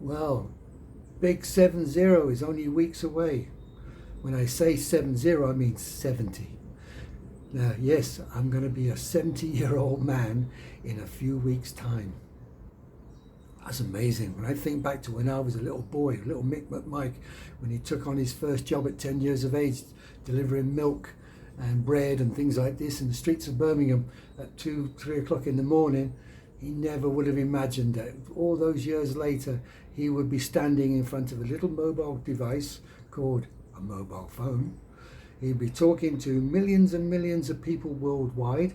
Well, big 70 is only weeks away. When I say 70, I mean 70. Now, yes, I'm going to be a 70-year-old man in a few weeks' time. That's amazing. When I think back to when I was a little boy, little MickMacMike, when he took on his first job at 10 years of age, delivering milk and bread and things like this in the streets of Birmingham at 2, 3 o'clock in the morning, he never would have imagined that all those years later, he would be standing in front of a little mobile device called a mobile phone. He'd be talking to millions and millions of people worldwide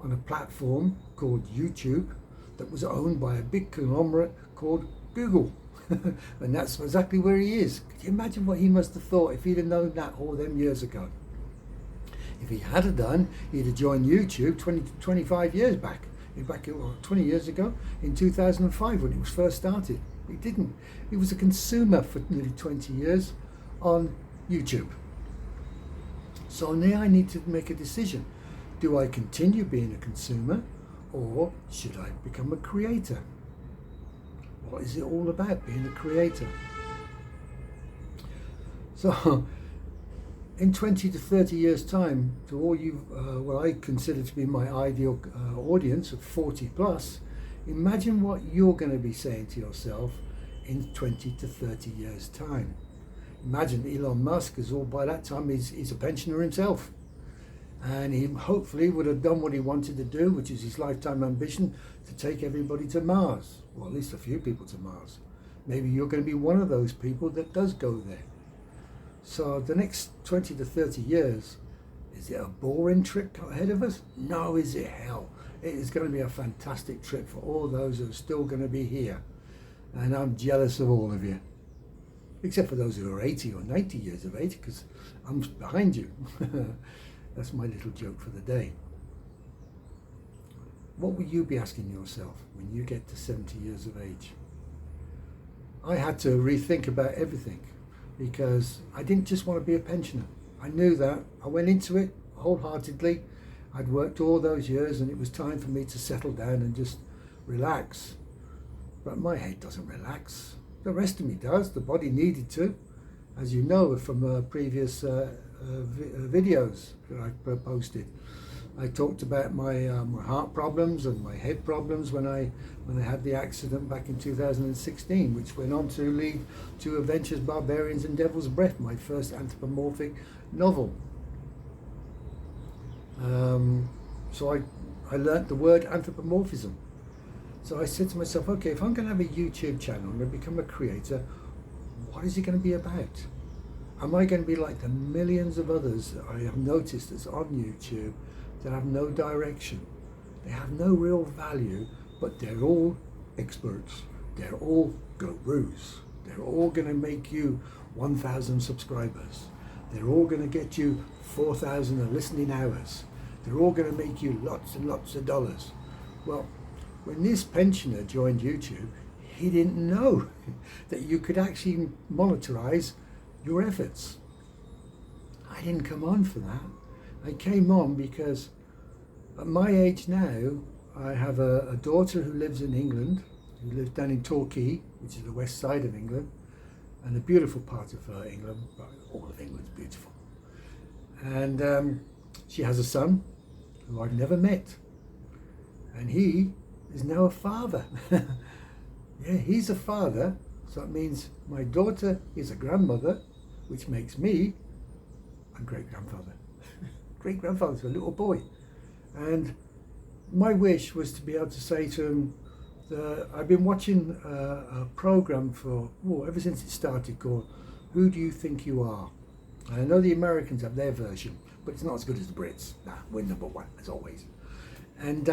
on a platform called YouTube that was owned by a big conglomerate called Google. And that's exactly where he is. Could you imagine what he must have thought if he'd have known that all them years ago? If he had have done, he'd have joined YouTube 25 years back 20 years ago, in 2005 when it was first started. He didn't. He was a consumer for nearly 20 years on YouTube. So now I need to make a decision. Do I continue being a consumer, or should I become a creator? What is it all about, being a creator? So in 20 to 30 years time, to all you, what I consider to be my ideal audience of 40 plus, imagine what you're going to be saying to yourself in 20 to 30 years time. Imagine Elon Musk is all, by that time he's a pensioner himself. And he hopefully would have done what he wanted to do, which is his lifetime ambition, to take everybody to Mars, or at least a few people to Mars. Maybe you're going to be one of those people that does go there. So the next 20 to 30 years, is it a boring trip ahead of us? No, is it hell? It is going to be a fantastic trip for all those who are still going to be here. And I'm jealous of all of you. Except for those who are 80 or 90 years of age, because I'm behind you. That's my little joke for the day. What will you be asking yourself when you get to 70 years of age? I had to rethink about everything because I didn't just want to be a pensioner. I knew that. I went into it wholeheartedly. I'd worked all those years and it was time for me to settle down and just relax. But my head doesn't relax. The rest of me does. The body needed to. As you know from previous videos that I posted, I talked about my heart problems and my head problems when I had the accident back in 2016, which went on to lead to Adventures, Barbarians and Devil's Breath, my first anthropomorphic novel. So I learnt the word anthropomorphism. So I said to myself, okay, if I'm going to have a YouTube channel, I'm going to become a creator, what is it going to be about? Am I going to be like the millions of others that I have noticed that's on YouTube that have no direction? They have no real value, but they're all experts. They're all gurus. They're all going to make you 1,000 subscribers. They're all going to get you 4,000 listening hours. They're all going to make you lots and lots of dollars. Well, when this pensioner joined YouTube, he didn't know that you could actually monetize your efforts. I didn't come on for that. I came on because at my age now, I have a daughter who lives in England, who lives down in Torquay, which is the west side of England, and a beautiful part of England, but all of England's beautiful. And she has a son who I've never met, and he is now a father. Yeah, he's a father, so that means my daughter is a grandmother, which makes me a great-grandfather. Great-grandfather to a little boy. And my wish was to be able to say to him, I've been watching a program for, ever since it started, called Who Do You Think You Are? And I know the Americans have their version, but it's not as good as the Brits. Nah, we're number one, as always. And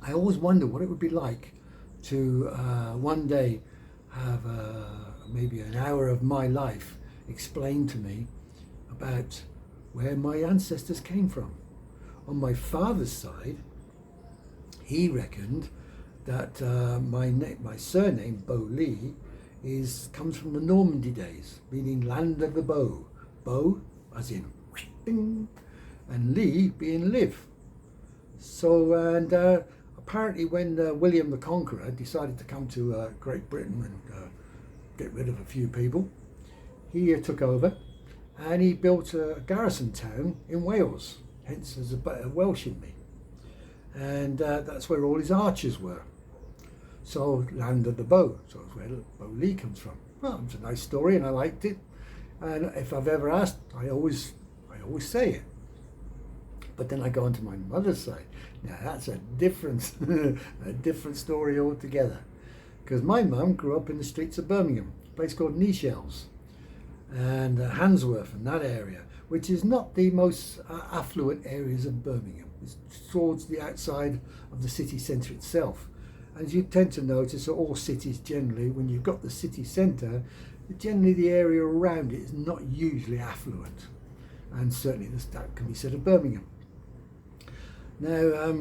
I always wonder what it would be like to one day have maybe an hour of my life explained to me about where my ancestors came from. On my father's side, he reckoned that my surname, Bow-Lee, comes from the Normandy days, meaning land of the bow. Bow, as in ding, and Lee being live. So, and apparently when William the Conqueror decided to come to Great Britain and get rid of a few people, he took over and he built a garrison town in Wales, hence there's a bit of Welsh in me. And that's where all his archers were. So land of the bow, so that's where Bow Lee comes from. Well, it's a nice story and I liked it. And if I've ever asked, I always say it. But then I go on to my mother's side. Now that's a different, a different story altogether. Because my mum grew up in the streets of Birmingham, a place called Nichels, and Handsworth and that area, which is not the most affluent areas of Birmingham. It's towards the outside of the city centre itself. And you tend to notice that all cities generally, when you've got the city centre, generally the area around it is not usually affluent. And certainly that can be said of Birmingham. Now,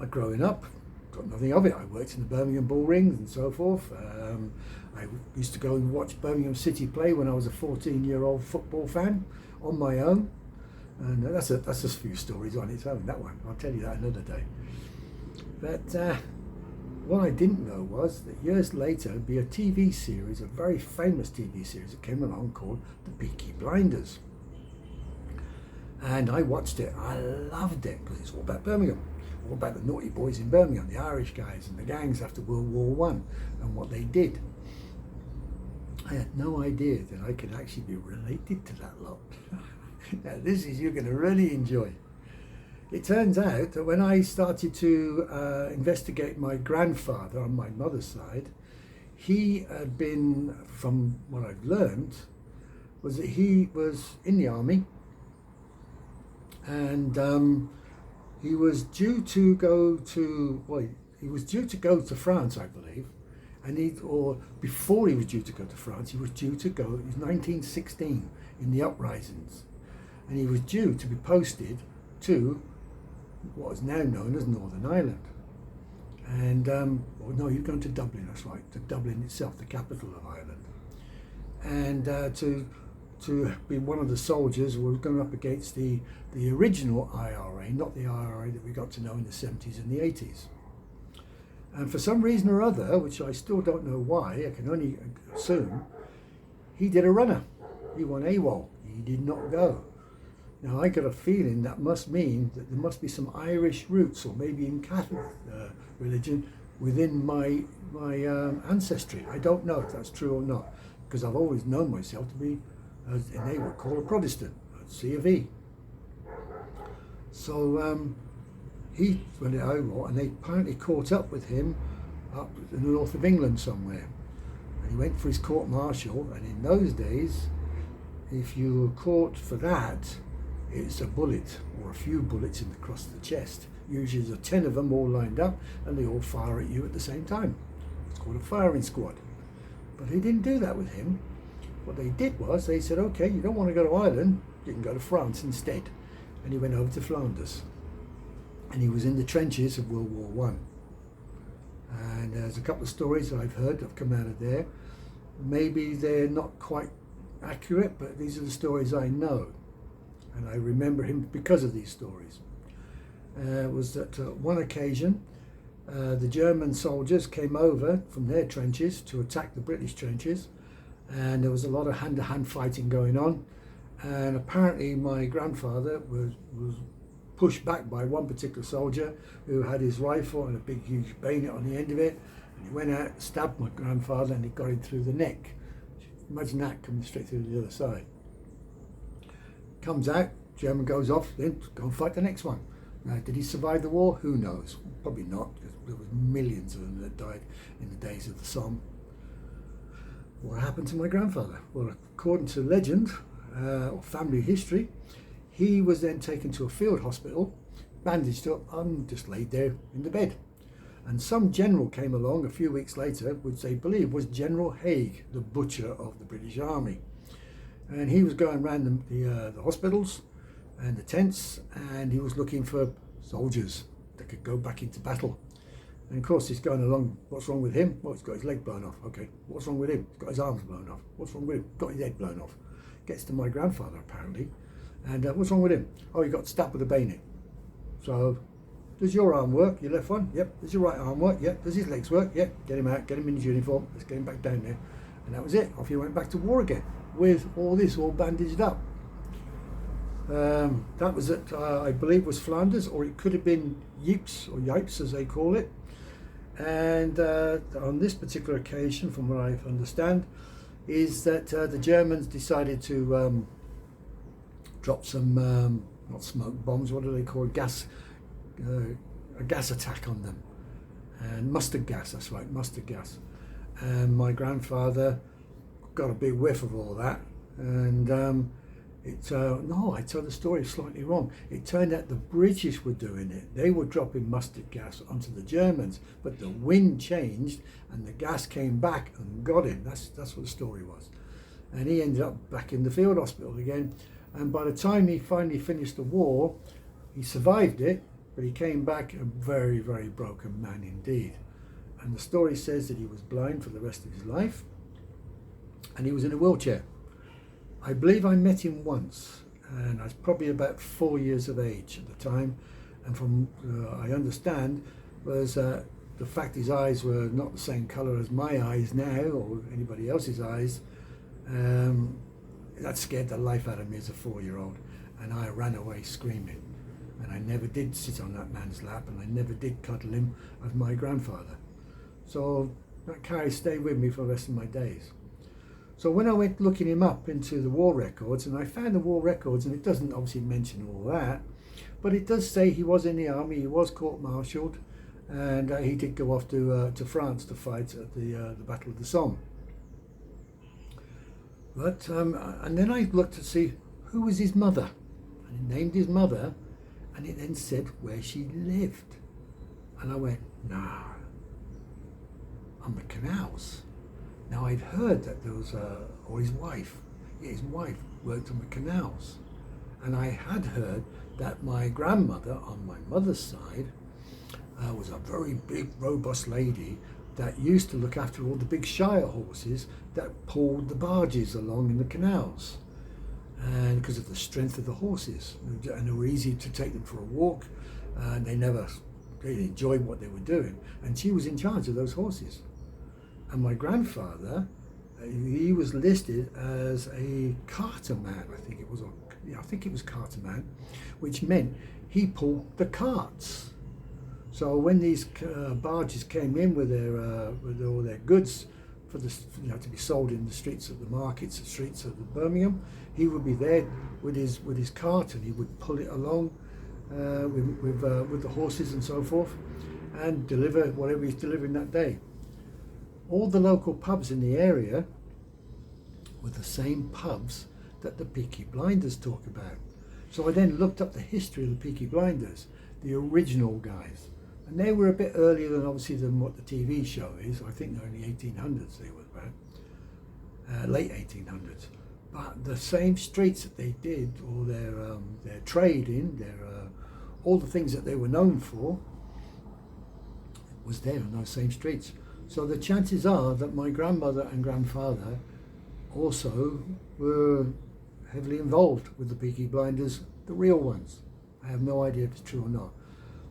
growing up, got nothing of it. I worked in the Birmingham Bull Rings and so forth. I used to go and watch Birmingham City play when I was a 14-year-old football fan on my own. And that's a few stories on its own, that one. I'll tell you that another day. But what I didn't know was that years later there'd be a TV series, a very famous TV series that came along called The Peaky Blinders. And I watched it. I loved it because it's all about Birmingham, all about the naughty boys in Birmingham, the Irish guys and the gangs after World War One and what they did. I had no idea that I could actually be related to that lot. Now this is, you're going to really enjoy. It turns out that when I started to investigate my grandfather on my mother's side, he had been, from what I've learned, was that he was in the army. And he was due to go to, he was due to go to France, I believe, or before he was due to go to France, he was due to go, it was 1916, in the uprisings, and he was due to be posted to what is now known as Northern Ireland. And, no, you're going to Dublin, that's right, to Dublin itself, the capital of Ireland. And to be one of the soldiers who were going up against the original IRA, not the IRA that we got to know in the 70s and the 80s. And for some reason or other, which I still don't know why, I can only assume, he did a runner. He went AWOL. He did not go. Now I got a feeling that must mean that there must be some Irish roots, or maybe in Catholic religion, within my ancestry. I don't know if that's true or not, because I've always known myself to be, as they would call, a Protestant, a C of E. So he went over, and they apparently caught up with him up in the north of England somewhere. And he went for his court-martial, and in those days, if you were caught for that, it's a bullet or a few bullets across the chest. Usually there's 10 of them all lined up, and they all fire at you at the same time. It's called a firing squad. But he didn't do that with him. What they did was they said, okay, you don't want to go to Ireland, you can go to France instead. And he went over to Flanders. And he was in the trenches of World War One. And there's a couple of stories that I've heard that have come out of there. Maybe they're not quite accurate, but these are the stories I know. And I remember him because of these stories. Was that one occasion, the German soldiers came over from their trenches to attack the British trenches. And there was a lot of hand-to-hand fighting going on. And apparently my grandfather was pushed back by one particular soldier who had his rifle and a big huge bayonet on the end of it, and he went out, stabbed my grandfather, and he got him through the neck. Imagine that, coming straight through the other side. Comes out, German goes off, then go and fight the next one. Now, did he survive the war? Who knows? Probably not, because there was millions of them that died in the days of the Somme. What happened to my grandfather? Well, according to legend, or family history, he was then taken to a field hospital, bandaged up, and just laid there in the bed. And some general came along a few weeks later, which they believe was General Haig, the butcher of the British Army. And he was going around the hospitals and the tents, and he was looking for soldiers that could go back into battle. And of course he's going along, what's wrong with him? Well, he's got his leg blown off. Okay, what's wrong with him? He's got his arms blown off. What's wrong with him? Got his head blown off. Gets to my grandfather apparently. And what's wrong with him? Oh, he got stabbed with a bayonet. So, Does your arm work? Your left one? Yep. Does your right arm work? Yep. Does his legs work? Yep. Get him out, get him in his uniform, let's get him back down there. And that was it. Off he went back to war again with all this all bandaged up. That was at, I believe, was Flanders, or it could have been Ypres, or Ypres as they call it. And on this particular occasion, from what I understand, is that the Germans decided to drop some, not smoke bombs, what do they call it? A gas attack on them. And mustard gas, that's right, mustard gas. And my grandfather got a big whiff of all that. And no, I tell the story slightly wrong. It turned out the British were doing it. They were dropping mustard gas onto the Germans, but the wind changed and the gas came back and got him. That's what the story was. And he ended up back in the field hospital again. And by the time he finally finished the war, he survived it, but he came back a very, very broken man indeed. And the story says that he was blind for the rest of his life, and he was in a wheelchair. I believe I met him once, and I was probably about 4 years of age at the time. And from I understand was the fact his eyes were not the same colour as my eyes now, or anybody else's eyes. That scared the life out of me as a 4-year-old, and I ran away screaming. And I never did sit on that man's lap, and I never did cuddle him as my grandfather. So that carry stayed with me for the rest of my days. So when I went looking him up into the war records, and I found the war records, and it doesn't obviously mention all that, but it does say he was in the army, he was court-martialed, and he did go off to France to fight at the Battle of the Somme. But and then I looked to see who was his mother, and it named his mother, and it then said where she lived, and I went, nah, on the canals. Now I'd heard that there was or his wife worked on the canals, and I had heard that my grandmother on my mother's side was a very big, robust lady that used to look after all the big Shire horses that pulled the barges along in the canals, and because of the strength of the horses, and they were easy to take them for a walk, and they never really enjoyed what they were doing, and she was in charge of those horses. And my grandfather, he was listed as a carter man, I think it was carter man, which meant he pulled the carts. So when these barges came in with all their goods for the, to be sold in the streets of the markets, the streets of Birmingham, he would be there with his cart, and he would pull it along with the horses and so forth, and deliver whatever he's delivering that day. All the local pubs in the area were the same pubs that the Peaky Blinders talk about. So I then looked up the history of the Peaky Blinders, the original guys. And they were a bit earlier than what the TV show is. I think they're in the 1800s they were about, late 1800s. But the same streets that they did all their trade in, all the things that they were known for, was there on those same streets. So the chances are that my grandmother and grandfather also were heavily involved with the Peaky Blinders, the real ones. I have no idea if it's true or not.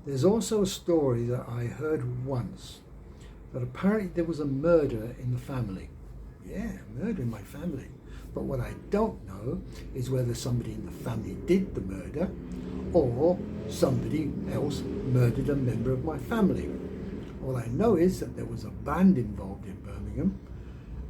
There's also a story that I heard once, that apparently there was a murder in the family. Yeah, murder in my family. But what I don't know is whether somebody in the family did the murder, or somebody else murdered a member of my family. All I know is that there was a band involved in Birmingham,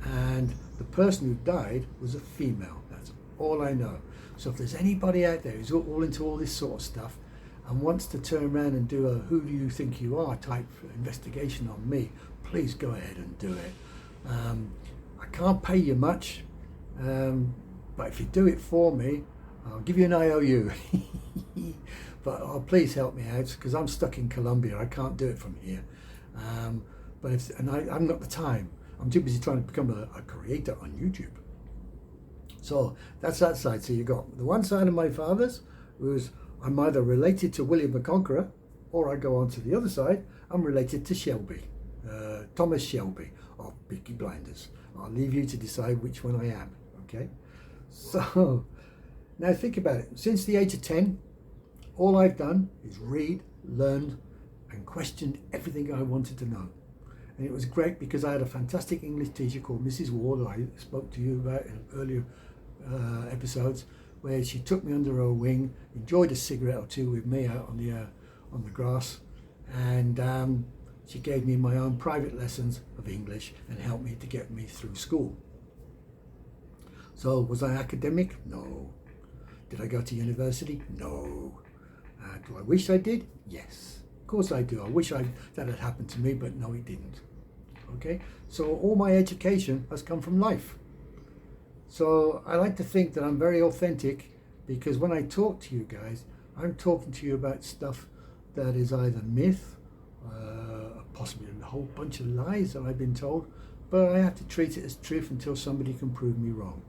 and the person who died was a female. That's all I know. So if there's anybody out there who's all into all this sort of stuff and wants to turn around and do a "who do you think you are" type investigation on me, please go ahead and do it. I can't pay you much, but if you do it for me, I'll give you an IOU. But please help me out, because I'm stuck in Colombia. I can't do it from here. I'm not the time. I'm too busy trying to become a creator on YouTube. So that's that side. So you got the one side of my father's, who's I'm either related to William the Conqueror, or I go on to the other side, I'm related to Shelby, Thomas Shelby of Peaky Blinders. I'll leave you to decide which one I am, okay? So, now think about it. Since the age of 10, all I've done is read, learned, and questioned everything I wanted to know. And it was great because I had a fantastic English teacher called Mrs. Ward, that I spoke to you about in earlier episodes, where she took me under her wing, enjoyed a cigarette or two with me out on the grass, and she gave me my own private lessons of English and helped me to get me through school. So was I academic? No. Did I go to university? No. Do I wish I did? Yes. Of course I do. I wish that had happened to me, but no, it didn't. Okay? So all my education has come from life. So I like to think that I'm very authentic, because when I talk to you guys, I'm talking to you about stuff that is either myth, possibly a whole bunch of lies that I've been told, but I have to treat it as truth until somebody can prove me wrong.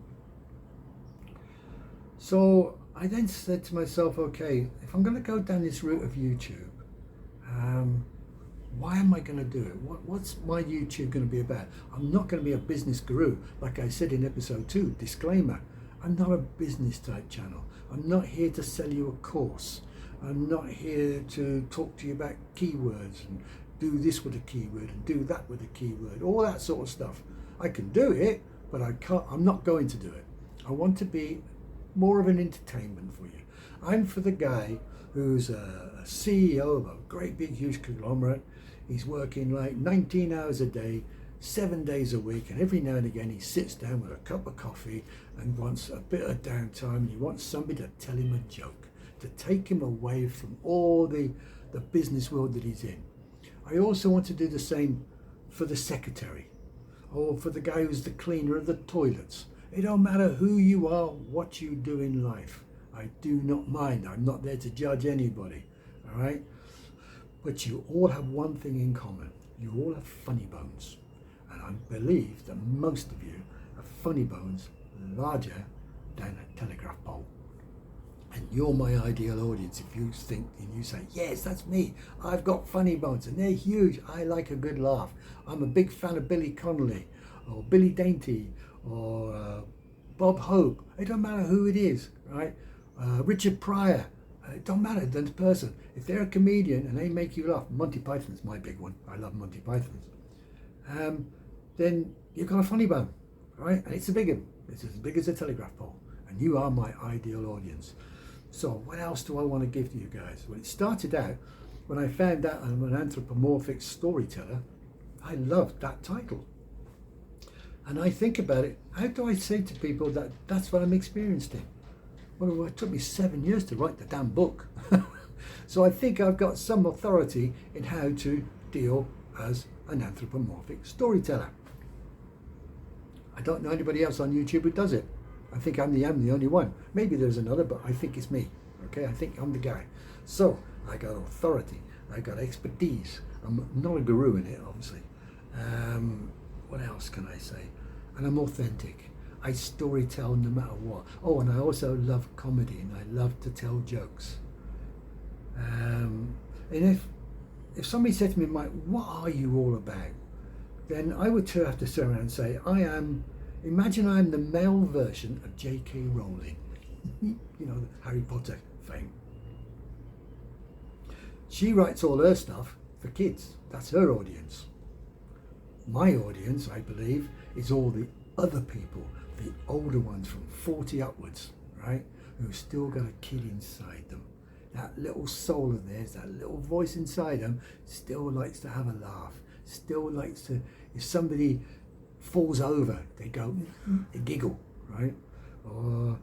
So I then said to myself, okay, if I'm going to go down this route of YouTube, why am I going to do it? What's my YouTube going to be about? I'm not going to be a business guru. Like I said in episode 2, disclaimer, I'm not a business type channel. I'm not here to sell you a course. I'm not here to talk to you about keywords and do this with a keyword and do that with a keyword, all that sort of stuff. I can do it, but I'm not going to do it. I want to be more of an entertainment for you. I'm for the guy who's a CEO of a great big huge conglomerate. He's working like 19 hours a day, 7 days a week, and every now and again he sits down with a cup of coffee and wants a bit of downtime. He wants somebody to tell him a joke, to take him away from all the business world that he's in. I also want to do the same for the secretary, or for the guy who's the cleaner of the toilets. It don't matter who you are, what you do in life. I do not mind. I'm not there to judge anybody, all right? But you all have one thing in common. You all have funny bones. And I believe that most of you have funny bones larger than a telegraph pole. And you're my ideal audience if you think and you say, yes, that's me. I've got funny bones and they're huge. I like a good laugh. I'm a big fan of Billy Connolly or Billy Dainty or Bob Hope. It don't matter who it is, right? Richard Pryor. It don't matter the person. If they're a comedian and they make you laugh, Monty Python's my big one. I love Monty Python's. Then you've got a funny bone, right? And it's a big one. It's as big as a telegraph pole. And you are my ideal audience. So what else do I want to give to you guys? Well, it started out when I found out I'm an anthropomorphic storyteller. I loved that title. And I think about it, how do I say to people that that's what I'm experienced in? Well, it took me 7 years to write the damn book. So I think I've got some authority in how to deal as an anthropomorphic storyteller. I don't know anybody else on YouTube who does it. I think I'm the only one. Maybe there's another, but I think it's me. Okay, I think I'm the guy. So I got authority. I got expertise. I'm not a guru in it, obviously. What else can I say? And I'm authentic. I storytell no matter what. Oh, and I also love comedy, and I love to tell jokes. And if somebody said to me, Mike, what are you all about? Then I would too have to turn around and say, imagine I'm the male version of J.K. Rowling. You know, Harry Potter fame. She writes all her stuff for kids. That's her audience. My audience, I believe, is all the other people, the older ones from 40 upwards, right? Who've still got a kid inside them. That little soul of theirs, that little voice inside them, still likes to have a laugh. Still likes to, if somebody falls over, they go, they giggle, right? Or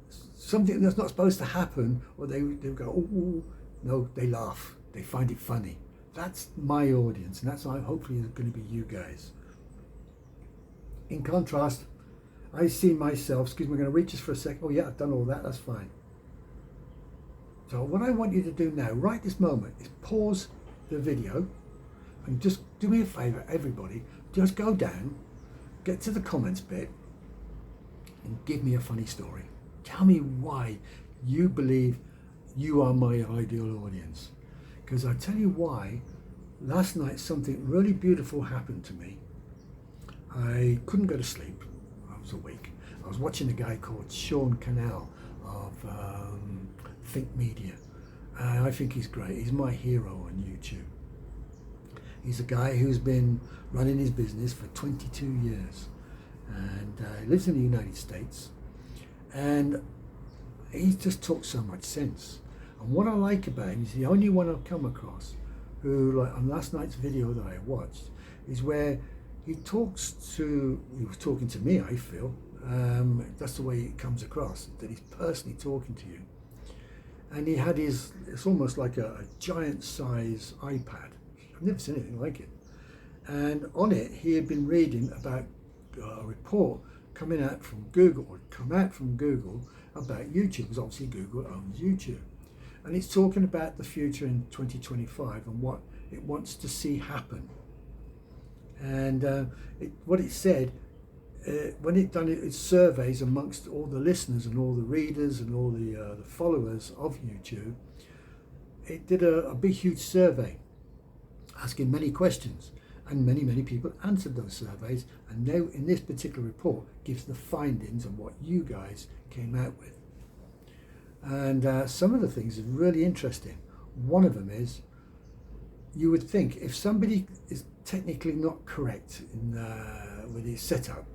something that's not supposed to happen, or they go, oh, no, they laugh. They find it funny. That's my audience, and that's hopefully going to be you guys. In contrast, I see myself, excuse me, I'm going to reach this for a second. Oh yeah, I've done all that, that's fine. So what I want you to do now, right this moment, is pause the video and just do me a favour, everybody, just go down, get to the comments bit and give me a funny story. Tell me why you believe you are my ideal audience. Because I tell you why, last night something really beautiful happened to me. I couldn't go to sleep. I was awake. I was watching a guy called Sean Cannell of Think Media. I think he's great. He's my hero on YouTube. He's a guy who's been running his business for 22 years, and he lives in the United States, and he just talks so much sense. And what I like about him, he's the only one I've come across who, like on last night's video that I watched, is where he was talking to me, I feel. That's the way it comes across, that he's personally talking to you. And he had it's almost like a giant size iPad. I've never seen anything like it. And on it, he had been reading about a report come out from Google about YouTube, because obviously Google owns YouTube. And it's talking about the future in 2025 and what it wants to see happen. And what it said, when it done its surveys amongst all the listeners and all the readers and all the followers of YouTube, it did a big, huge survey asking many questions. And many people answered those surveys, and now in this particular report gives the findings of what you guys came out with. And some of the things are really interesting. One of them is, you would think if somebody is technically not correct with his setup,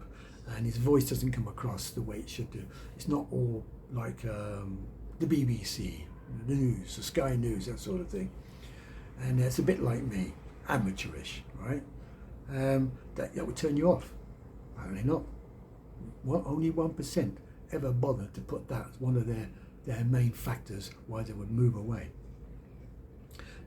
and his voice doesn't come across the way it should do, it's not all like the BBC, the news, the Sky News, that sort of thing. And it's a bit like me, amateurish, right? That would turn you off. Apparently not. Only 1% ever bothered to put that as one of their main factors why they would move away.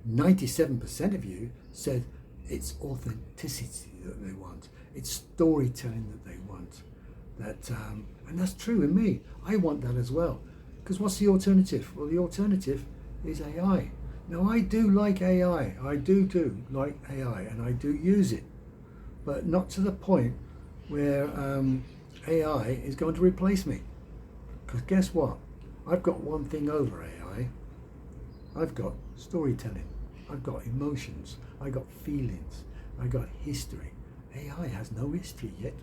97% of you said it's authenticity that they want. It's storytelling that they want. And that's true with me. I want that as well. Because what's the alternative? Well, the alternative is AI. Now, I do like AI. I do like AI, and I do use it. But not to the point where AI is going to replace me. Because guess what? I've got one thing over AI. I've got storytelling. I've got emotions. I've got feelings. I've got history. AI has no history yet.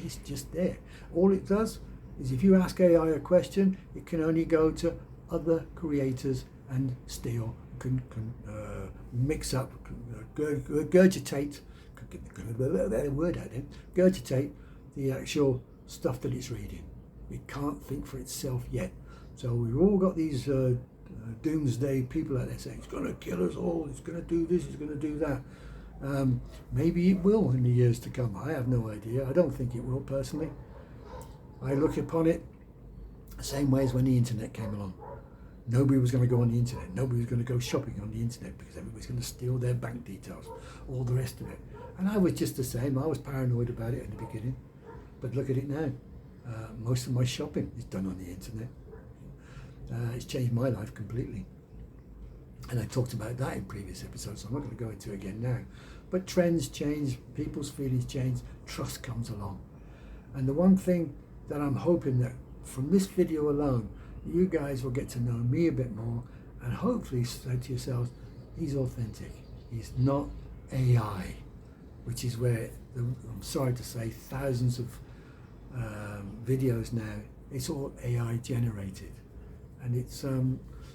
It's just there. All it does is if you ask AI a question, it can only go to other creators and steal, can mix up, regurgitate, regurgitate the actual stuff that it's reading. It can't think for itself yet. So we've all got these doomsday people out there saying it's going to kill us all, it's going to do this, it's going to do that. Maybe it will in the years to come. I have no idea. I don't think it will personally. I look upon it the same way as when the internet came along. Nobody was going to go on the internet. Nobody was going to go shopping on the internet because everybody's going to steal their bank details, all the rest of it. And I was just the same. I was paranoid about it in the beginning. But look at it now. Most of my shopping is done on the internet. It's changed my life completely. And I talked about that in previous episodes, so I'm not going to go into it again now. But trends change, people's feelings change, trust comes along. And the one thing that I'm hoping that from this video alone, you guys will get to know me a bit more and hopefully say to yourselves, he's authentic. He's not AI, which is where, I'm sorry to say, thousands of videos now, it's all AI generated. And it's, as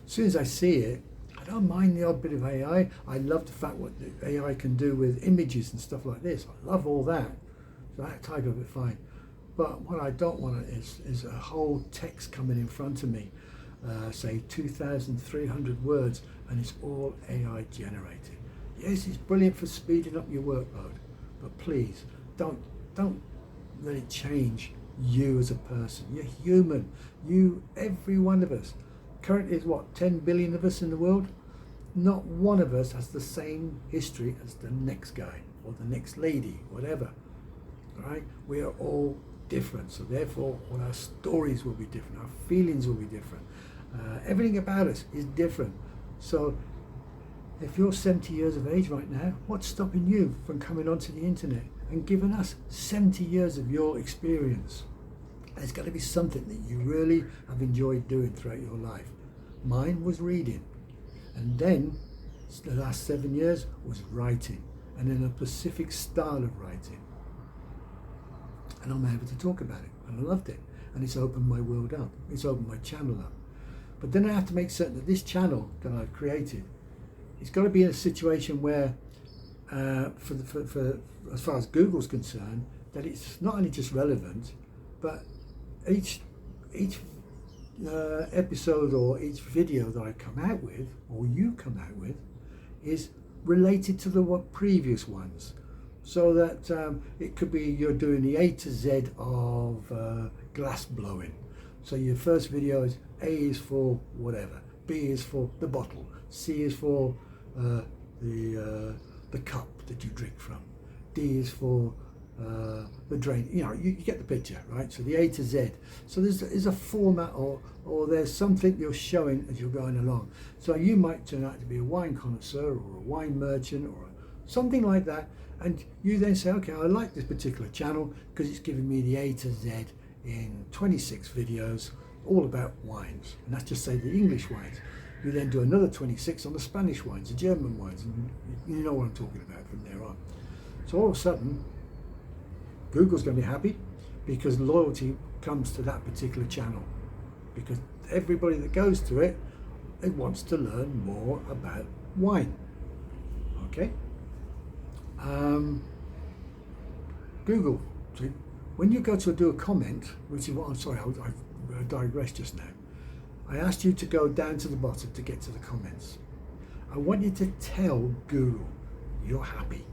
soon as I see it, I don't mind the odd bit of AI. I love the fact what the AI can do with images and stuff like this. I love all that. So that type of it, fine. But what I don't want is a whole text coming in front of me, say 2,300 words, and it's all AI generated. Yes, it's brilliant for speeding up your workload, but please don't let it change you as a person. You're human. Every one of us. Currently is what, 10 billion of us in the world? Not one of us has the same history as the next guy or the next lady, whatever. All right? We are all different, so therefore all our stories will be different, our feelings will be different. Everything about us is different. So if you're 70 years of age right now, what's stopping you from coming onto the internet and giving us 70 years of your experience? There's got to be something that you really have enjoyed doing throughout your life. Mine was reading, and then the last 7 years was writing, and in a specific style of writing. And I'm able to talk about it, and I loved it, and it's opened my world up, it's opened my channel up. But then I have to make certain that this channel that I've created, it's got to be in a situation where for as far as Google's concerned, that it's not only just relevant, but each episode or each video that I come out with, or you come out with, is related to the previous ones. So that it could be you're doing the A to Z of glass blowing. So your first video is A is for whatever, B is for the bottle, C is for the cup that you drink from, D is for the drain. You know, you get the picture, right? So the A to Z. So there's a format, or there's something you're showing as you're going along. So you might turn out to be a wine connoisseur or a wine merchant or something like that, and you then say, okay, I like this particular channel because it's giving me the A to Z in 26 videos all about wines, and that's just say the English wines. You then do another 26 on the Spanish wines, the German wines, and you know what I'm talking about from there on. So all of a sudden, Google's going to be happy because loyalty comes to that particular channel, because everybody that goes to it, it wants to learn more about wine. Okay. Google, so when you go to do a comment, which is what I'm sorry, I digressed just now. I asked you to go down to the bottom to get to the comments. I want you to tell Google you're happy,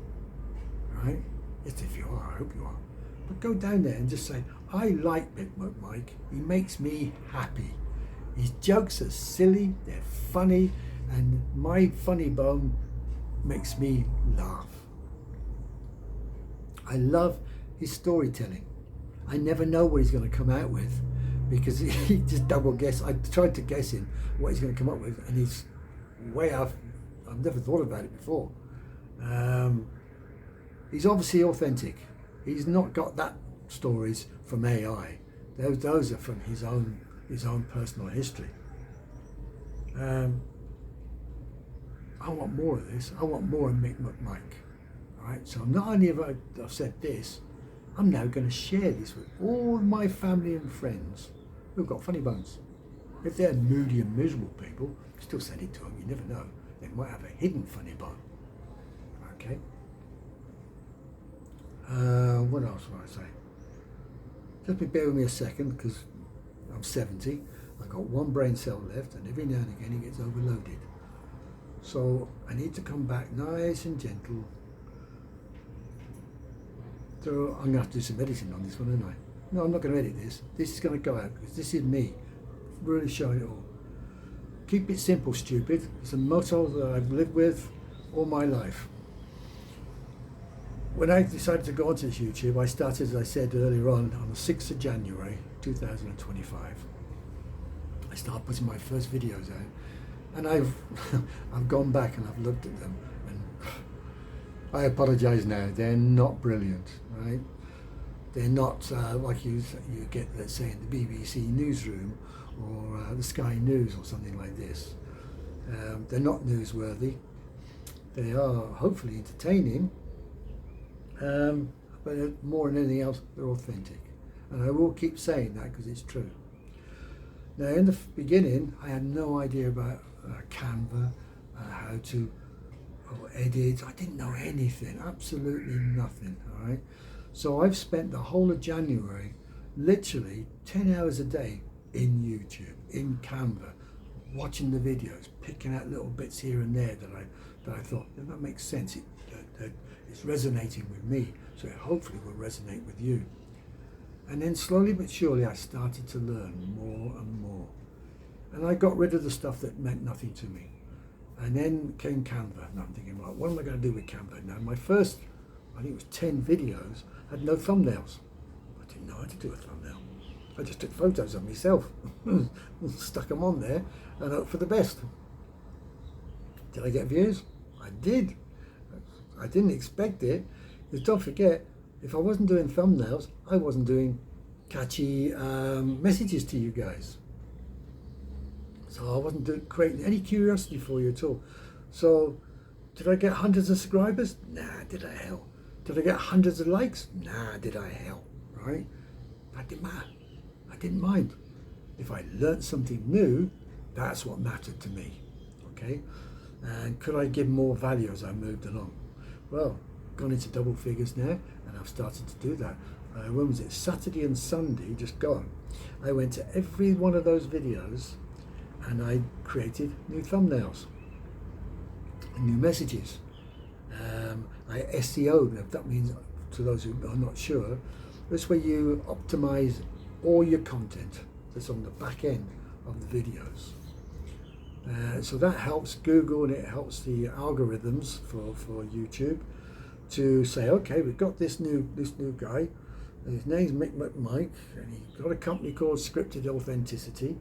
right? Yes, if you are, I hope you are. But go down there and just say, I like MickMacMike. He makes me happy. His jokes are silly, they're funny, and my funny bone makes me laugh. I love his storytelling. I never know what he's going to come out with, because he just double guess. I tried to guess him what he's going to come up with, and he's way off. I've never thought about it before. He's obviously authentic. He's not got that stories from AI. Those are from his own personal history. I want more of this. I want more of MickMacMike. Right? So not only have I've said this, I'm now going to share this with all my family and friends who've got funny bones. If they're moody and miserable people, still send it to them. You never know. They might have a hidden funny bone. Okay. What else would I say? Just bear with me a second, because I'm 70. I've got one brain cell left, and every now and again it gets overloaded. So I need to come back nice and gentle. So I'm going to have to do some editing on this one, aren't I? No, I'm not going to edit this. This is going to go out because this is me, really showing it all. Keep it simple, stupid. It's a motto that I've lived with all my life. When I decided to go onto this YouTube, I started, as I said earlier on the 6th of January 2025. I started putting my first videos out, and I've gone back and I've looked at them, and I apologise now. They're not brilliant, right? They're not like you get, let's say, in the BBC newsroom or the Sky News or something like this. They're not newsworthy. They are hopefully entertaining. But more than anything else, they're authentic, and I will keep saying that because it's true. Now, in the beginning, I had no idea about Canva, how to edit. I didn't know anything, absolutely nothing. All right, so I've spent the whole of January, literally 10 hours a day in YouTube, in Canva, watching the videos, picking out little bits here and there that I thought that makes sense. It's resonating with me, so it hopefully will resonate with you. And then slowly but surely I started to learn more and more. And I got rid of the stuff that meant nothing to me. And then came Canva, and I'm thinking, right, what am I going to do with Canva? Now my first, I think it was 10 videos, had no thumbnails. I didn't know how to do a thumbnail. I just took photos of myself, stuck them on there, and hoped for the best. Did I get views? I did. I didn't expect it, because don't forget, if I wasn't doing thumbnails, I wasn't doing catchy messages to you guys. So I wasn't creating any curiosity for you at all. So did I get hundreds of subscribers? Nah, did I hell. Did I get hundreds of likes? Nah, did I hell, right? That didn't matter. I didn't mind. If I learnt something new, that's what mattered to me, okay? And could I give more value as I moved along? Well, gone into double figures now, and I've started to do that. When was it? Saturday and Sunday, just gone. I went to every one of those videos and I created new thumbnails and new messages. I SEO, that means, to those who are not sure, that's where you optimize all your content that's on the back end of the videos. So that helps Google, and it helps the algorithms for YouTube to say, okay, we've got this new guy. His name's MickMacMike, and he's got a company called Scripted Authenticity,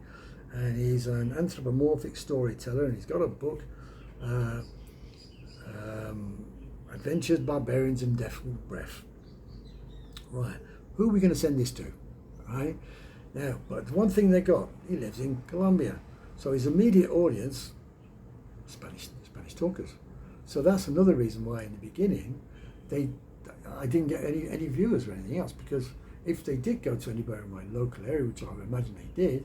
and he's an anthropomorphic storyteller, and he's got a book, Adventures, Barbarians, and Death with Breath. Right, who are we going to send this to? Right now, but one thing they got, he lives in Colombia, so his immediate audience, Spanish talkers. So that's another reason why in the beginning I didn't get any viewers or anything else, because if they did go to anybody in my local area, which I would imagine they did,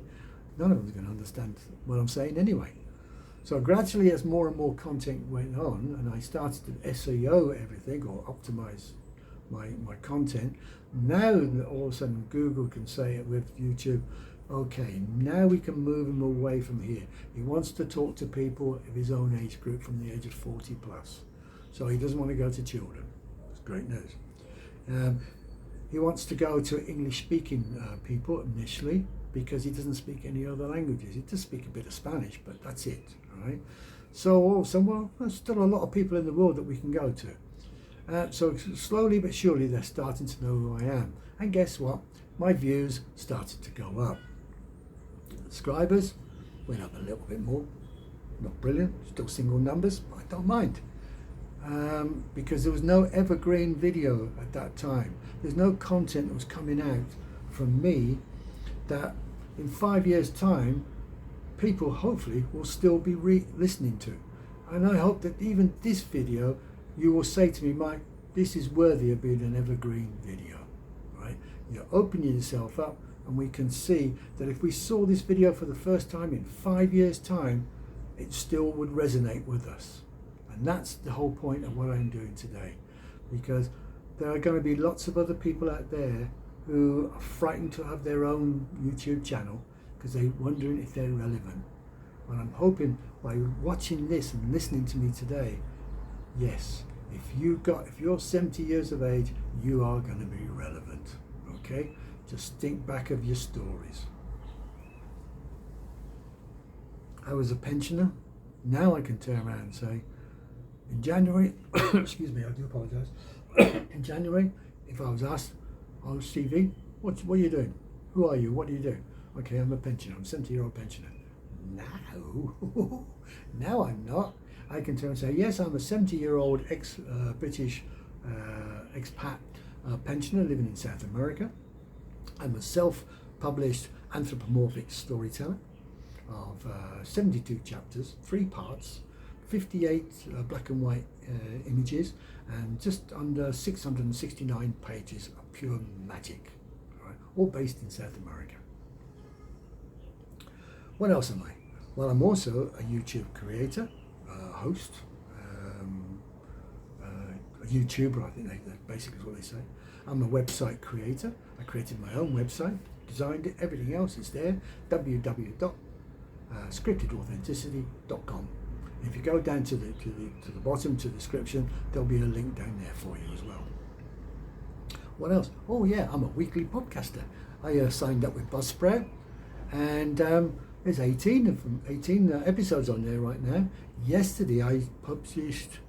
none of them was going to understand what I'm saying anyway. So gradually, as more and more content went on, and I started to SEO everything or optimize my content, now all of a sudden Google can say it with YouTube, okay, now we can move him away from here. He wants to talk to people of his own age group from the age of 40 plus. So he doesn't want to go to children. It's great news. He wants to go to English-speaking people initially, because he doesn't speak any other languages. He does speak a bit of Spanish, but that's it, right? So also, well, there's still a lot of people in the world that we can go to. So slowly but surely they're starting to know who I am. And guess what? My views started to go up. Subscribers went up a little bit more. Not brilliant, still single numbers, but I don't mind. Because there was no evergreen video at that time. There's no content that was coming out from me that in 5 years' time people hopefully will still be listening to. And I hope that even this video you will say to me, Mike, this is worthy of being an evergreen video, right? You're opening yourself up, and we can see that if we saw this video for the first time in 5 years' time, it still would resonate with us. And that's the whole point of what I'm doing today, because there are going to be lots of other people out there who are frightened to have their own YouTube channel because they're wondering if they're relevant. And I'm hoping by watching this and listening to me today, yes, if you're 70 years of age, you are going to be relevant. Okay, just think back of your stories. I was a pensioner. Now I can turn around and say, in January, excuse me, I do apologise. In January, if I was asked, oh, Stevie, what are you doing? Who are you? What do you do? Okay, I'm a pensioner. I'm a 70-year-old pensioner. No, now I'm not. I can turn and say, yes, I'm a 70-year-old ex-British expat pensioner living in South America. I'm a self-published anthropomorphic storyteller of 72 chapters, 3 parts, 58 black and white images, and just under 669 pages of pure magic, right? All based in South America. What else am I? Well, I'm also a YouTube creator, host, a YouTuber, I think that basically is what they say. I'm a website creator. I created my own website, designed it, everything else is there, www.scriptedauthenticity.com. If you go down to the bottom, to the description, there'll be a link down there for you as well. What else? Oh yeah, I'm a weekly podcaster. I signed up with Buzzsprout, and there's 18 episodes on there right now. Yesterday I published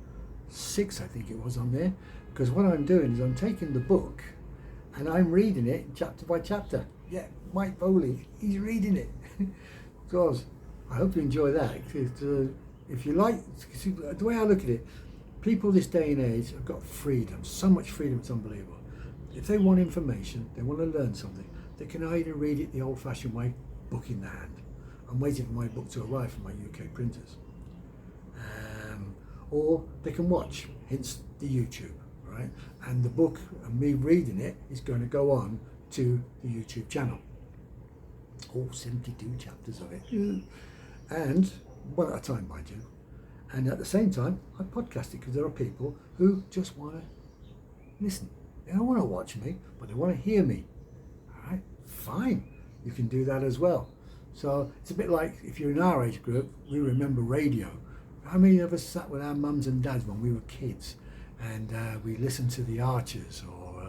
6, I think it was, on there, because what I'm doing is I'm taking the book and I'm reading it chapter by chapter. Yeah, Mike Foley, he's reading it. So I hope you enjoy that. If you like, the way I look at it, people this day and age have got freedom, so much freedom, it's unbelievable. If they want information, they want to learn something, they can either read it the old-fashioned way, book in the hand. I'm waiting for my book to arrive from my UK printers. Or they can watch, hence the YouTube, right? And the book and me reading it is going to go on to the YouTube channel. All 72 chapters of it. And one at a time, mind you. And at the same time, I podcast it because there are people who just want to listen. They don't want to watch me, but they want to hear me. All right, fine. You can do that as well. So it's a bit like if you're in our age group, we remember radio. How many of us sat with our mums and dads when we were kids and we listened to the Archers or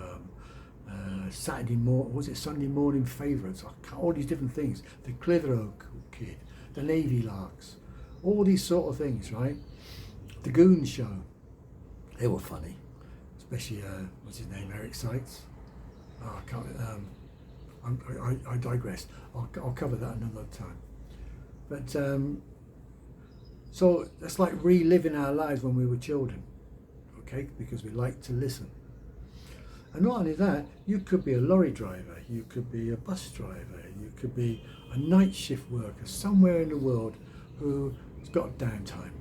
Sunday morning favourites, all these different things, the Clitheroe Kid, the Navy Larks, all these sort of things, right? The Goon Show, they were funny, especially what's his name, Eric Sykes. Oh, I can't. I digress. I'll cover that another time. But so that's like reliving our lives when we were children, okay? Because we like to listen. And not only that, you could be a lorry driver, you could be a bus driver, you could be a night shift worker somewhere in the world who's got downtime.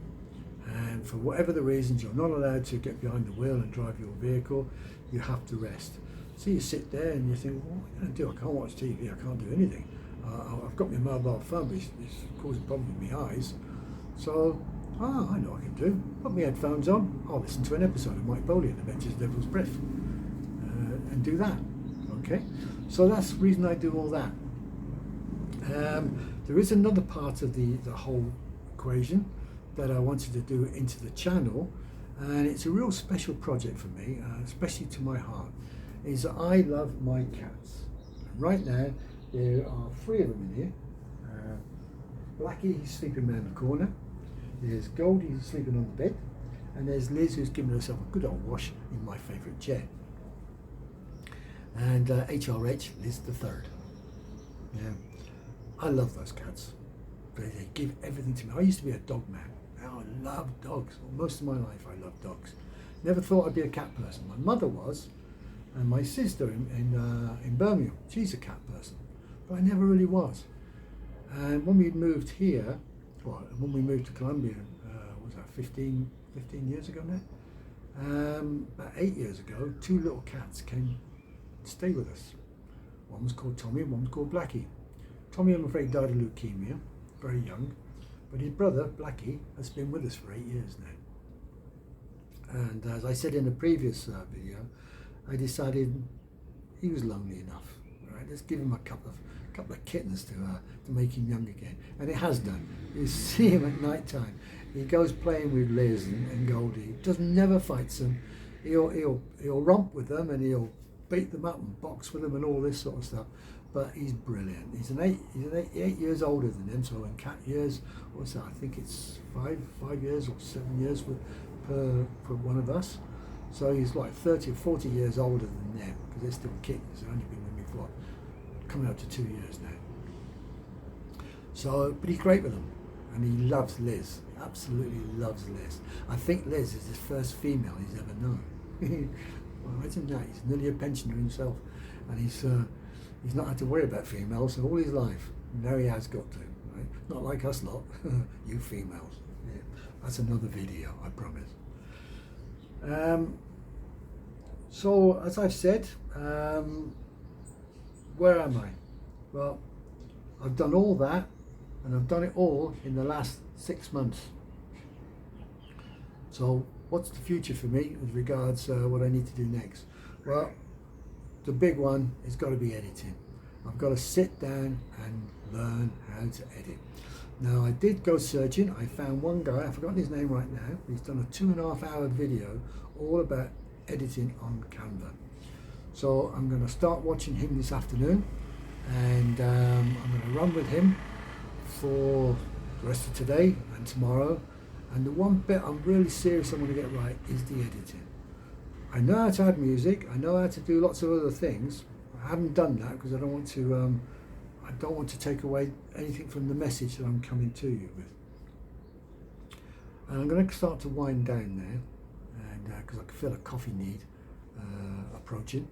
And for whatever the reasons, you're not allowed to get behind the wheel and drive your vehicle, you have to rest. So you sit there and you think, well, what am I going to do? I can't watch TV, I can't do anything. I've got my mobile phone, but it's causing problems with my eyes. So, I know what I can do. Put my headphones on, I'll listen to an episode of Mike Bowley and the Adventures of the Devil's Breath. And do that, okay? So that's the reason I do all that. There is another part of the whole equation that I wanted to do into the channel, and it's a real special project for me, especially to my heart, is that I love my cats. Right now, there are 3 of them in here. Blackie, he's sleeping around the corner. There's Goldie, who's sleeping on the bed. And there's Liz, who's giving herself a good old wash in my favourite chair. And HRH, Liz the third. Yeah, I love those cats. They give everything to me. I used to be a dog man. Now I love dogs. Well, most of my life I love dogs. Never thought I'd be a cat person. My mother was, and my sister in Birmingham, she's a cat person. But I never really was. And when we moved here, when we moved to Colombia, was that 15 years ago now? About 8 years ago, 2 little cats came to stay with us. One was called Tommy and one was called Blackie. Tommy, I'm afraid, died of leukemia, very young, but his brother, Blackie, has been with us for 8 years now. And as I said in the previous video, I decided he was lonely enough. Right, let's give him a couple of kittens to make him young again, and it has done. You see him at night time. He goes playing with Liz and Goldie. Never fights them. He'll romp with them and he'll beat them up and box with them and all this sort of stuff. But he's brilliant. He's 8 years older than them. So in cat years, what's that? I think it's 5 years or 7 years per one of us. So he's like 30 or 40 years older than them because they're still kittens. They've only been with me for coming up to 2 years now. So, but he's great with them, and he loves Liz. He absolutely loves Liz. I think Liz is his first female he's ever known. Well, imagine that. He's nearly a pensioner himself, and he's not had to worry about females all his life. Now he has got to. Right? Not like us lot, you females. Yeah. That's another video, I promise. So, as I've said, where am I? Well, I've done all that, and I've done it all in the last 6 months. So what's the future for me with regards what I need to do next? Well, the big one has got to be editing. I've got to sit down and learn how to edit. Now, I did go searching. I found one guy, I've forgotten his name right now. He's done a 2.5 hour video all about editing on Canva. So I'm going to start watching him this afternoon, and I'm going to run with him for the rest of today and tomorrow. And the one bit I'm really serious I want to get right is the editing. I know how to add music, I know how to do lots of other things. I haven't done that because I don't want to take away anything from the message that I'm coming to you with. And I'm going to start to wind down now, and because I can feel a coffee need approaching.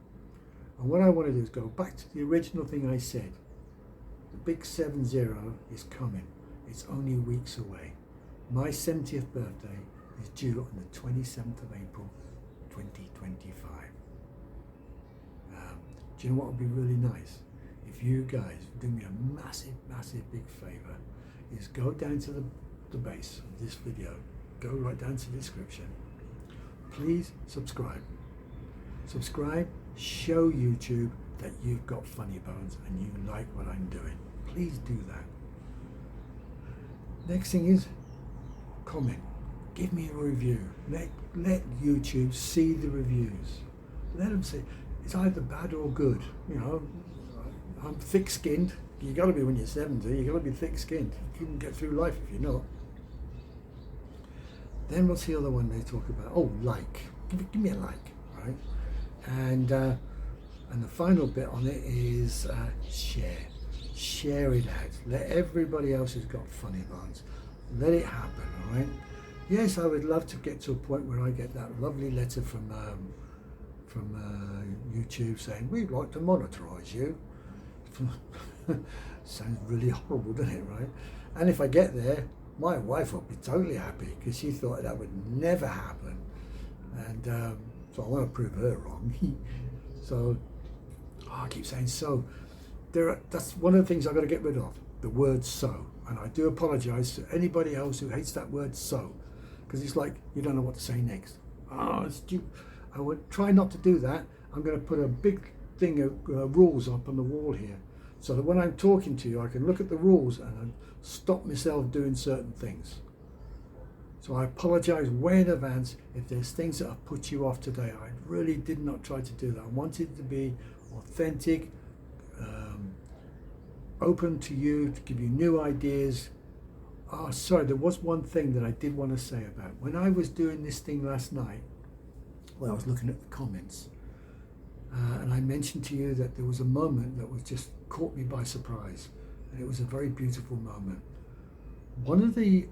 And what I want to do is go back to the original thing I said. The big 7-0 is coming. It's only weeks away. My 70th birthday is due on the 27th of April, 2025. Do you know what would be really nice? If you guys do me a massive, massive big favour, is go down to the base of this video go right down to the description. Please subscribe. Subscribe, show YouTube that you've got funny bones and you like what I'm doing. Please do that. Next thing is comment. Give me a review. Let YouTube see the reviews. Let them see it's either bad or good. You know, I'm thick-skinned. You got to be when you're 70. You got to be thick-skinned. You can get through life if you're not. Then what's the other one they talk about? Oh, like. Give me a like, right? And the final bit on it is share. Share it out. Let everybody else who's got funny bones. Let it happen, all right? Yes, I would love to get to a point where I get that lovely letter from YouTube saying, we'd like to monetize you. Sounds really horrible, doesn't it, right? And if I get there, my wife will be totally happy because she thought that would never happen. And so I want to prove her wrong. So, I keep saying so. That's one of the things I've got to get rid of, the word so. And I do apologise to anybody else who hates that word so, because it's like you don't know what to say next. Oh, it's stupid. I would try not to do that. I'm going to put a big thing of rules up on the wall here, so that when I'm talking to you, I can look at the rules and stop myself doing certain things. So I apologise way in advance if there's things that have put you off today. I really did not try to do that. I wanted to be authentic, open to you, to give you new ideas. Oh, sorry, there was one thing that I did want to say about. When I was doing this thing last night, well, I was looking at the comments, and I mentioned to you that there was a moment that was just caught me by surprise, and it was a very beautiful moment. One of the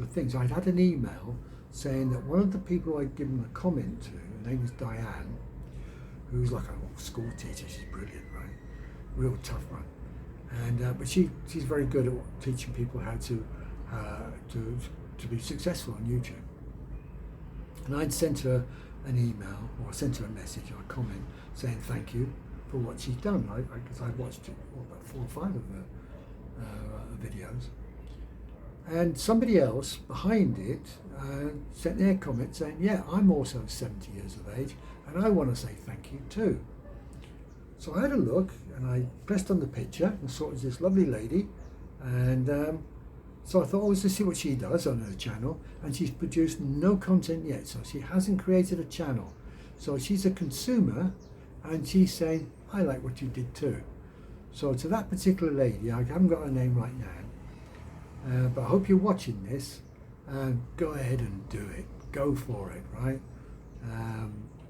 things, I'd had an email saying that one of the people I'd given a comment to, her name was Diane, who's like a school teacher. She's brilliant, right? Real tough one. And but she's very good at teaching people how to be successful on YouTube. And I'd sent her an email, or I sent her a message or a comment saying thank you for what she's done, right? Because I'd watched about 4 or 5 of her videos. And somebody else behind it sent their comment saying, yeah, I'm also 70 years of age and I want to say thank you too. So I had a look and I pressed on the picture and saw it was this lovely lady, and so I thought, oh, let's just see what she does on her channel. And she's produced no content yet, so she hasn't created a channel. So she's a consumer and she's saying, I like what you did too. So to that particular lady, I haven't got her name right now, but I hope you're watching this. Go ahead and do it. Go for it, right?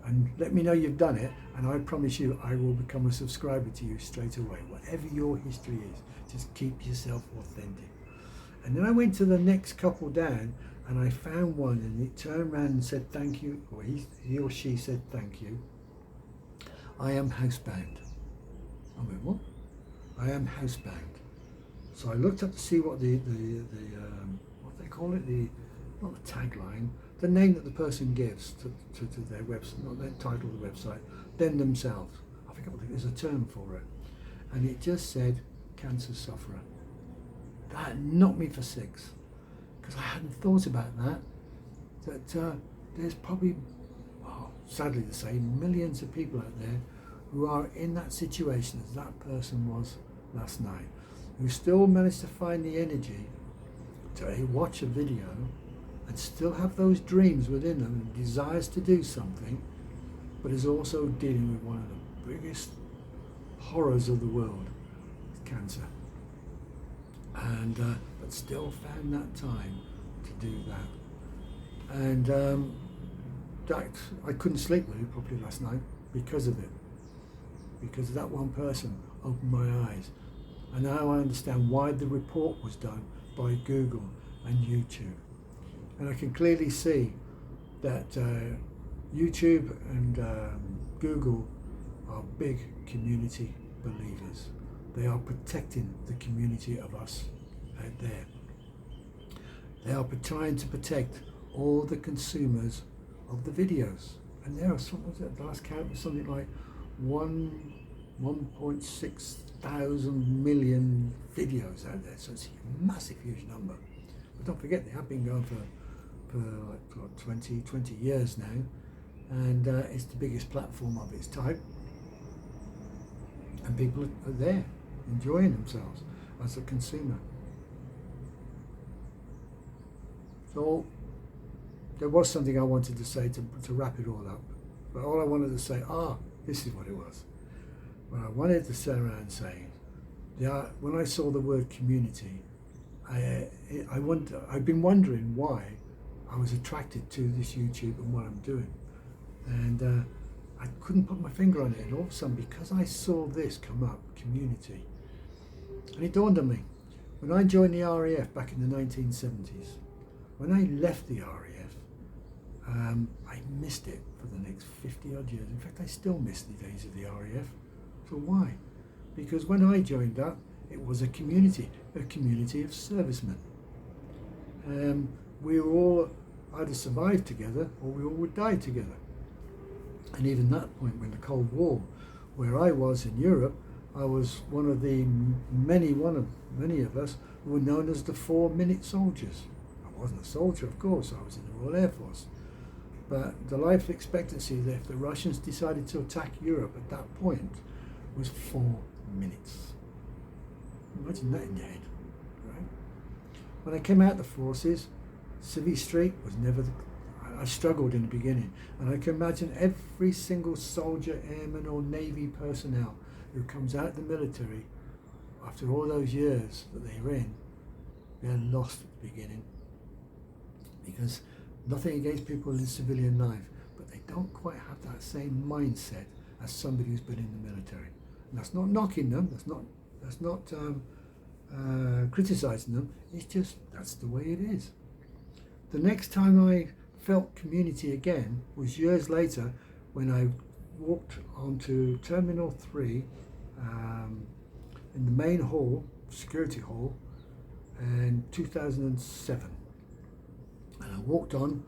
And let me know you've done it, and I promise you I will become a subscriber to you straight away. Whatever your history is, just keep yourself authentic. And then I went to the next couple down and I found one, and it turned around and said thank you, or he or she said thank you. I am housebound. I went, what? I am housebound. So I looked up to see what the what they call it, not the tagline, the name that the person gives to their website, not their title of the website, then themselves. I forget what there's a term for it. And it just said cancer sufferer. That knocked me for 6, because I hadn't thought about that. That there's probably, sadly to say, millions of people out there who are in that situation as that person was last night, who still managed to find the energy to watch a video and still have those dreams within them and desires to do something, but is also dealing with one of the biggest horrors of the world, cancer. And but still found that time to do that. And that I couldn't sleep really properly last night because of it. Because that one person opened my eyes. And now I understand why the report was done by Google and YouTube. And I can clearly see that YouTube and Google are big community believers. They are protecting the community of us out there. They are trying to protect all the consumers of the videos. And there are some, the last count was something like 1.6 thousand million videos out there. So it's a massive, huge number. But don't forget, they have been going for like 20 years now, and it's the biggest platform of its type, and people are there enjoying themselves as a consumer. So there was something I wanted to say to wrap it all up, but all I wanted to say, this is what it was. What I wanted to sit around saying, when I saw the word community, I've been wondering why I was attracted to this YouTube and what I'm doing, and I couldn't put my finger on it. And all of a sudden, because I saw this come up, community, and it dawned on me when I joined the RAF back in the 1970s. When I left the RAF, I missed it for the next 50 odd years. In fact, I still miss the days of the RAF. So why? Because when I joined up, it was a community of servicemen. We were all either survived together or we all would die together. And even that point, when the Cold War, where I was in Europe, I was one of many of us who were known as the 4-minute soldiers. I wasn't a soldier, of course, I was in the Royal Air Force. But the life expectancy that if the Russians decided to attack Europe at that point was 4 minutes. Imagine that in your head, right? When I came out of the forces, Civvy Street was never I struggled in the beginning, and I can imagine every single soldier, airman or Navy personnel who comes out of the military after all those years that they're in, they're lost at the beginning. Because nothing against people in civilian life, but they don't quite have that same mindset as somebody who's been in the military. And that's not knocking them, that's not criticizing them, it's just, that's the way it is. The next time I felt community again was years later when I walked onto Terminal 3 in the main hall, security hall, in 2007. And I walked on,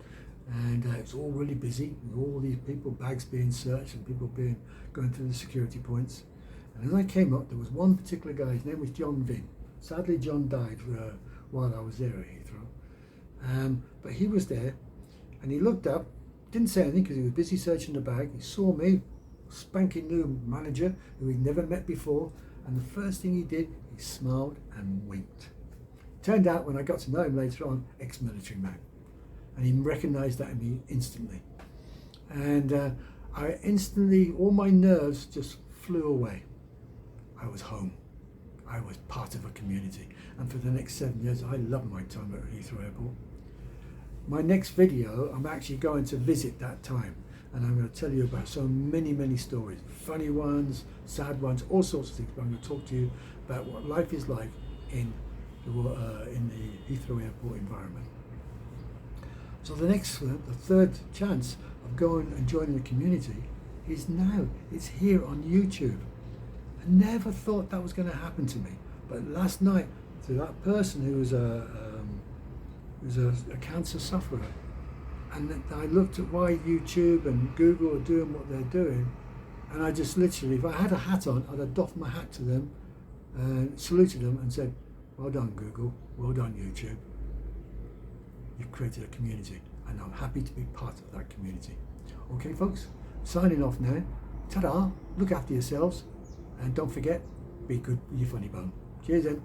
and it was all really busy with all these people, bags being searched and people going through the security points. And as I came up, there was one particular guy, his name was John Vin. Sadly, John died while I was there at Heathrow. But he was there, and he looked up, didn't say anything because he was busy searching the bag. He saw me, spanking new manager who he'd never met before, and the first thing he did, he smiled and winked. Turned out, when I got to know him later on, ex-military man. And he recognised that in me instantly. And I instantly, all my nerves just flew away. I was home. I was part of a community. And for the next 7 years, I loved my time at Heathrow Airport. My next video, I'm actually going to visit that time. And I'm going to tell you about so many stories. Funny ones, sad ones, all sorts of things. But I'm going to talk to you about what life is like in the Heathrow Airport environment. So the third chance of going and joining the community is now. It's here on YouTube. I never thought that was going to happen to me, but last night, to that person who was a cancer sufferer, and I looked at why YouTube and Google are doing what they're doing, and I just literally, if I had a hat on, I'd have doffed my hat to them and saluted them and said, "Well done, Google. Well done, YouTube. You've created a community, and I'm happy to be part of that community." Okay, folks, signing off now. Tat Ar, look after yourselves, and don't forget, be good with your funny bone. Cheers then.